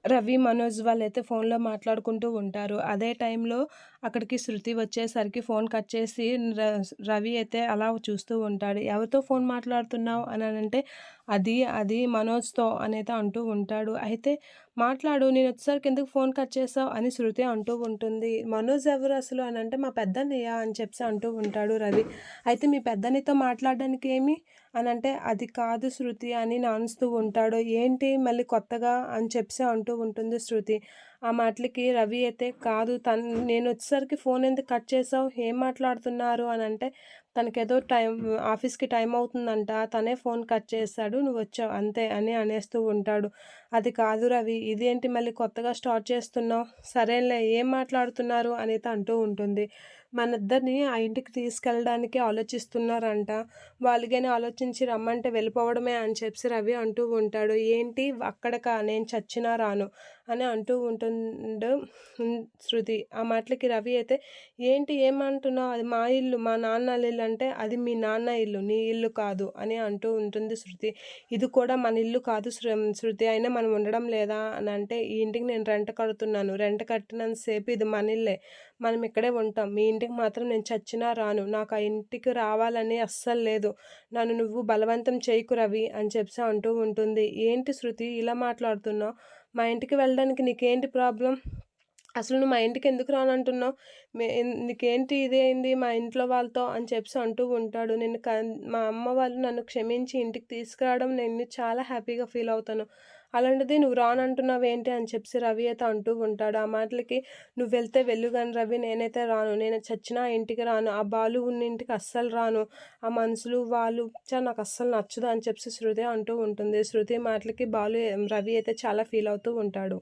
రవి, మనోజ్ వాళ్ళైతే ఫోన్‌లో మాట్లాడుకుంటూ ఉంటారు. అదే టైంలో అక్కడికి శృతి వచ్చేసరికి ఫోన్ కట్ చేసి రవి అయితే అలా చూస్తూ ఉంటాడు. "ఎవరితో ఫోన్ మాట్లాడుతున్నావు?" అననంటే, అది మనోజ్‌తో" అనైతే అంటూ ఉంటాడు. అయితే "మాట్లాడు, నేనొచ్చేసరికి ఎందుకు ఫోన్ కట్ చేశావు?" అని శృతి అంటూ ఉంటుంది. "మనోజ్ ఎవరు అసలు?" అనంటే, "మా పెద్దన్నయ్య" అని చెప్పేసి అంటూ ఉంటాడు రవి. "అయితే మీ పెద్దన్నయ్యతో మాట్లాడడానికి ఏమి?" అనంటే, "అది కాదు శృతి" అని నానుస్తూ ఉంటాడు. "ఏంటి మళ్ళీ కొత్తగా" అని చెప్పేసి అంటూ ఉంటుంది శృతి. ఆ మాటలకి రవి అయితే, "కాదు నేనొచ్చేసరికి ఫోన్ ఎందుకు కట్ చేసావు? ఏం మాట్లాడుతున్నారు?" అనంటే, తనకేదో ఆఫీస్‌కి టైం అవుతుందంట. తనే ఫోన్ కట్ చేశాడు. "నువ్వొచ్చావు అంతే" అని అనేస్తూ ఉంటాడు. "అది కాదు రవి, ఇదేంటి మళ్ళీ కొత్తగా స్టార్ట్ చేస్తున్నావు? సరేలే ఏం మాట్లాడుతున్నారు?" అనైతే అంటూ ఉంటుంది. "మనిద్దరిని ఆ ఇంటికి తీసుకెళ్ళడానికి ఆలోచిస్తున్నారంట. వాళ్ళు గాని ఆలోచించి రమ్మంటే వెళ్ళిపోవడమే" అని చెప్పేసి రవి అంటూ ఉంటాడు. "ఏంటి అక్కడికా? నేను చచ్చినా రాను" అని అంటూ శృతి. ఆ మాటలకి రవి అయితే, "ఏంటి ఏమంటున్నావు? అది మా ఇల్లు, మా నాన్న ఇల్లు" అంటే, "అది మీ నాన్న ఇల్లు, నీ ఇల్లు కాదు" అని అంటూ ఉంటుంది శృతి. "ఇది కూడా మన ఇల్లు కాదు శృతి, అయినా మనం ఉండడం లేదా" అని అంటే, "ఈ ఇంటికి నేను రెంట్ కడుతున్నాను. రెంట్ కట్టినంత సేపు ఇది మన ఇల్లే. మనం ఇక్కడే ఉంటాం. మీ ఇంటికి మాత్రం నేను చచ్చినా రాను. నాకు ఆ ఇంటికి రావాలని అస్సలు లేదు. నన్ను నువ్వు బలవంతం చేయకు రవి" అని చెప్పేసి అంటూ ఉంటుంది. "ఏంటి శృతి ఇలా మాట్లాడుతున్నావు? మా ఇంటికి వెళ్ళడానికి నీకేంటి ప్రాబ్లమ్? అసలు నువ్వు మా ఇంటికెందుకు రానంటున్నావు? నీకేంటి ఇదయింది మా ఇంట్లో వాళ్ళతో" అని చెప్పేసి అంటూ ఉంటాడు. మా అమ్మ వాళ్ళు నన్ను క్షమించి ఇంటికి తీసుకురావడం నేను చాలా హ్యాపీగా ఫీల్ అవుతాను. అలాంటిది నువ్వు రానంటున్నావేంటి అని చెప్పేసి రవి అయితే అంటూ ఉంటాడు. ఆ మాటలకి, "నువ్వెళ్తే వెళ్ళు గాని రవి, నేనైతే రాను. నేను చచ్చినా ఆ ఇంటికి రాను. ఆ బాలు ఉన్న ఇంటికి అస్సలు రాను. ఆ మనుషులు వాళ్ళు నాకస్సలు నచ్చదు" అని చెప్పేసి శృతి అంటూ ఉంటుంది. శృతి మాటలకి రవి అయితే చాలా ఫీల్ అవుతూ ఉంటాడు.